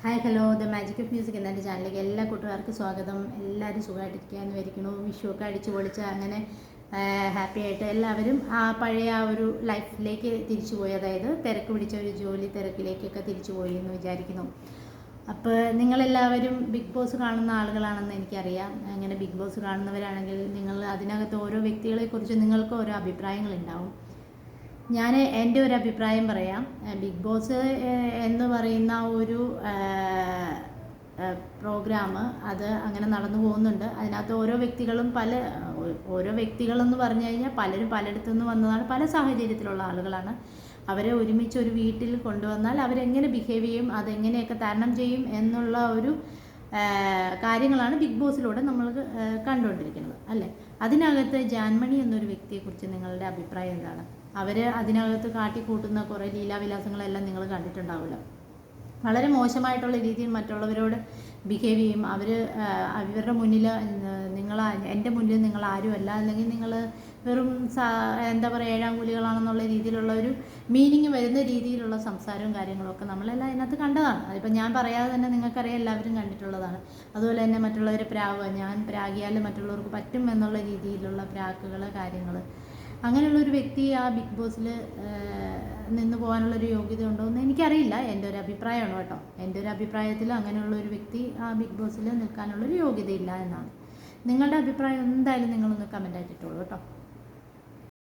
Hi hello the magic of music എന്ന എൻ്റെ ചാനലിലേക്ക് എല്ലാ കൂട്ടുകാർക്കും സ്വാഗതം. എല്ലാവരും സുഖമായിട്ടിരിക്കുകയെന്ന് വിചാരിക്കുന്നു. വിഷുവൊക്കെ അടിച്ചു പൊളിച്ച് അങ്ങനെ ഹാപ്പി ആയിട്ട് എല്ലാവരും പഴയ ഒരു ലൈഫിലേക്ക് തിരിച്ചു പോയി, അതായത് തിരക്ക് പിടിച്ച ഒരു ജോലി തിരക്കിലേക്കൊക്കെ തിരിച്ചു പോയി എന്ന് വിചാരിക്കുന്നു. അപ്പോൾ നിങ്ങളെല്ലാവരും ബിഗ് ബോസ് കാണുന്ന ആളുകളാണെന്ന് എനിക്കറിയാം. അങ്ങനെ ബിഗ് ബോസ് കാണുന്നവരാണെങ്കിൽ നിങ്ങൾ അതിനകത്ത് ഓരോ വ്യക്തികളെക്കുറിച്ച് നിങ്ങൾക്ക് ഓരോ അഭിപ്രായങ്ങളുണ്ടാവും. ഞാൻ എൻ്റെ ഒരു അഭിപ്രായം പറയാം. ബിഗ് ബോസ് എന്ന് പറയുന്ന ഒരു പ്രോഗ്രാം അത് അങ്ങനെ നടന്നു പോകുന്നുണ്ട്. അതിനകത്ത് ഓരോ വ്യക്തികളെന്ന് പറഞ്ഞു കഴിഞ്ഞാൽ പലരും പലയിടത്തു നിന്ന് വന്നതാണ്, പല സാഹചര്യത്തിലുള്ള ആളുകളാണ്. അവരെ ഒരുമിച്ച് ഒരു വീട്ടിൽ കൊണ്ടുവന്നാൽ അവരെങ്ങനെ ബിഹേവ് ചെയ്യും, അതെങ്ങനെയൊക്കെ തരണം ചെയ്യും എന്നുള്ള ഒരു കാര്യങ്ങളാണ് ബിഗ് ബോസിലൂടെ നമ്മൾ കണ്ടുകൊണ്ടിരിക്കുന്നത്, അല്ലേ? അതിനകത്ത് ജാൻമണി എന്നൊരു വ്യക്തിയെക്കുറിച്ച് നിങ്ങളുടെ അഭിപ്രായം എന്താണ്? അവർ അതിനകത്ത് കാട്ടിക്കൂട്ടുന്ന കുറേ ലീലാവിലാസങ്ങളെല്ലാം നിങ്ങൾ കണ്ടിട്ടുണ്ടാവില്ല. വളരെ മോശമായിട്ടുള്ള രീതിയിൽ മറ്റുള്ളവരോട് ബിഹേവ് ചെയ്യും. അവരുടെ മുന്നിൽ എൻ്റെ മുന്നിൽ നിങ്ങൾ ആരുമല്ല, അല്ലെങ്കിൽ നിങ്ങൾ വെറും എന്താ പറയുക, ഏഴാം കൂലികളാണെന്നുള്ള രീതിയിലുള്ള ഒരു മീനിങ് വരുന്ന രീതിയിലുള്ള സംസാരവും കാര്യങ്ങളൊക്കെ നമ്മളെല്ലാം അതിനകത്ത് കണ്ടതാണ്. അതിപ്പോൾ ഞാൻ പറയാതെ തന്നെ നിങ്ങൾക്കറിയാം, എല്ലാവരും കണ്ടിട്ടുള്ളതാണ്. അതുപോലെ തന്നെ മറ്റുള്ളവരെ ഞാൻ പ്രാഗിയാൽ മറ്റുള്ളവർക്ക് പറ്റും എന്നുള്ള രീതിയിലുള്ള പ്രാക്കുകൾ കാര്യങ്ങൾ, അങ്ങനെയുള്ളൊരു വ്യക്തി ആ ബിഗ് ബോസിൽ നിന്ന് പോകാനുള്ളൊരു യോഗ്യത ഉണ്ടോ എന്ന് എനിക്കറിയില്ല. എൻ്റെ ഒരു അഭിപ്രായമാണ് കേട്ടോ. എൻ്റെ ഒരു അഭിപ്രായത്തിൽ അങ്ങനെയുള്ളൊരു വ്യക്തി ആ ബിഗ് ബോസിൽ നിൽക്കാനുള്ളൊരു യോഗ്യതയില്ല എന്നാണ്. നിങ്ങളുടെ അഭിപ്രായം എന്തായാലും നിങ്ങളൊന്ന് കമൻ്റ് ആയിട്ടിട്ടുള്ളൂ കേട്ടോ.